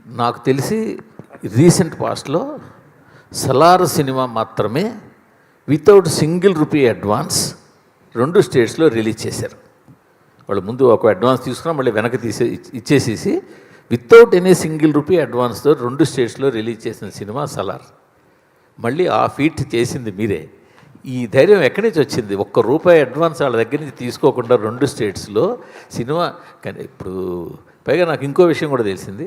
నాకు తెలిసి రీసెంట్ పాస్ట్లో సలార్ సినిమా మాత్రమే వితౌట్ సింగిల్ రూపీ అడ్వాన్స్ 2 స్టేట్స్లో రిలీజ్ చేశారు. వాళ్ళు ముందు ఒక అడ్వాన్స్ తీసుకున్నా మళ్ళీ వెనక్కి ఇచ్చేసేసి వితౌట్ ఎనీ సింగిల్ రూపీ అడ్వాన్స్తో 2 స్టేట్స్లో రిలీజ్ చేసిన సినిమా సలార్. మళ్ళీ ఆ ఫీట్ చేసింది మీరే. ఈ ధైర్యం ఎక్కడి నుంచి వచ్చింది? ₹1 అడ్వాన్స్ వాళ్ళ దగ్గర నుంచి తీసుకోకుండా 2 స్టేట్స్లో సినిమా. కానీ ఇప్పుడు పైగా నాకు ఇంకో విషయం కూడా తెలిసింది,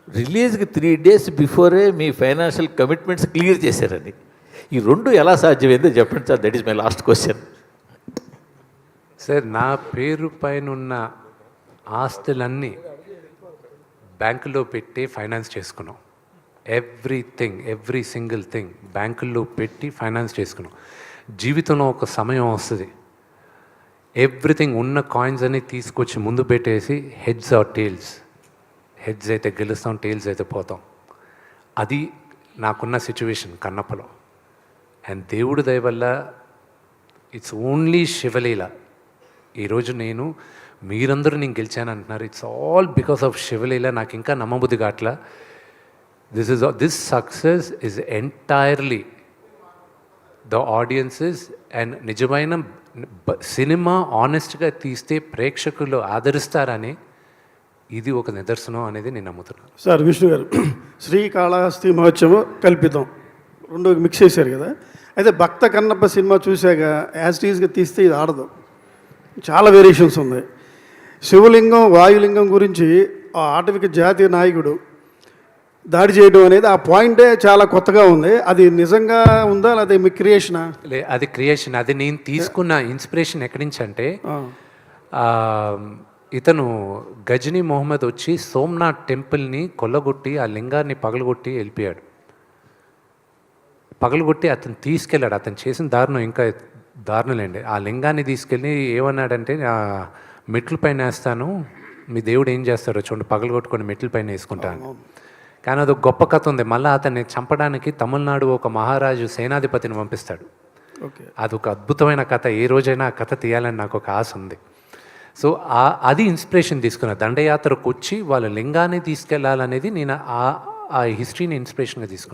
రిలీజ్కి 3 days బిఫోరే మీ ఫైనాన్షియల్ కమిట్మెంట్స్ క్లియర్ చేశారని. ఈ 2 ఎలా సాధ్యమైందో చెప్పండి sir. That is my last question. Sir, నా పేరు పైన ఉన్న ఆస్తులన్నీ బ్యాంకులో పెట్టి ఫైనాన్స్ చేసుకున్నాం. ఎవ్రీథింగ్, ఎవ్రీ సింగిల్ థింగ్ బ్యాంకుల్లో పెట్టి ఫైనాన్స్ చేసుకున్నాం. జీవితంలో ఒక సమయం వస్తుంది, ఎవ్రీథింగ్ ఉన్న కాయిన్స్ అన్ని తీసుకొచ్చి ముందు పెట్టేసి హెడ్స్ ఆర్ టేల్స్, హెడ్స్ అయితే గెలుస్తాం, టేల్స్ అయితే పోతాం. అది నాకున్న సిచ్యువేషన్ కన్నప్పలో. అండ్ దేవుడి దయ వల్ల ఇట్స్ ఓన్లీ శివలీల. ఈరోజు మీరందరూ నేను గెలిచాను అంటున్నారు. ఇట్స్ ఆల్ బికాస్ ఆఫ్ శివలీల. నాకు ఇంకా నమ్మబుద్ధి కావట్లా. This success is entirely the audiences. And నిజమైన సినిమా ఆనెస్ట్గా తీస్తే ప్రేక్షకులు ఆదరిస్తారని ఇది ఒక నిదర్శనం అనేది నేను నమ్ముతున్నాను. సార్, విష్ణు గారు, శ్రీకాళహస్తి మహోత్సవం కల్పితం 2 మిక్స్ చేశారు కదా. అయితే భక్త కన్నప్ప సినిమా చూశాక యాజ్ టీజ్గా తీస్తే ఇది ఆడదు, చాలా వేరియేషన్స్ ఉన్నాయి. శివలింగం, వాయులింగం గురించి ఆ ఆటవిక జాతీయ నాయకుడు దాడి చేయడం అనేది ఆ పాయింటే చాలా కొత్తగా ఉంది. అది నిజంగా ఉందా లేదా మీ క్రియేషనా? అది క్రియేషన్. అది నేను తీసుకున్న ఇన్స్పిరేషన్ ఎక్కడి నుంచి అంటే, ఇతను గజనీ మొహమ్మద్ వచ్చి సోమనాథ్ టెంపుల్ని కొల్లగొట్టి ఆ లింగాన్ని పగలగొట్టి వెళ్ళిపోయాడు. పగలగొట్టి అతను తీసుకెళ్ళాడు. అతను చేసిన దారుణం ఇంకా దారుణలేండి. ఆ లింగాన్ని తీసుకెళ్ళి ఏమన్నాడంటే, మెట్ల పైన వేస్తాను, మీ దేవుడు ఏం చేస్తారో చూడండి, పగలగొట్టుకొని మెట్ల పైన వేసుకుంటాను. కానీ అది ఒక గొప్ప కథ ఉంది. మళ్ళీ అతన్ని చంపడానికి తమిళనాడు ఒక మహారాజు సేనాధిపతిని పంపిస్తాడు. అదొక అద్భుతమైన కథ. ఏ రోజైనా ఆ కథ తీయాలని నాకు ఒక ఆశ ఉంది. సో అది ఇన్స్పిరేషన్ తీసుకున్నా. దండయాత్రకు వచ్చి వాళ్ళ లింగాన్ని తీసుకెళ్లాలనేది నేను ఆ హిస్టరీని ఇన్స్పిరేషన్గా తీసుకున్నాను.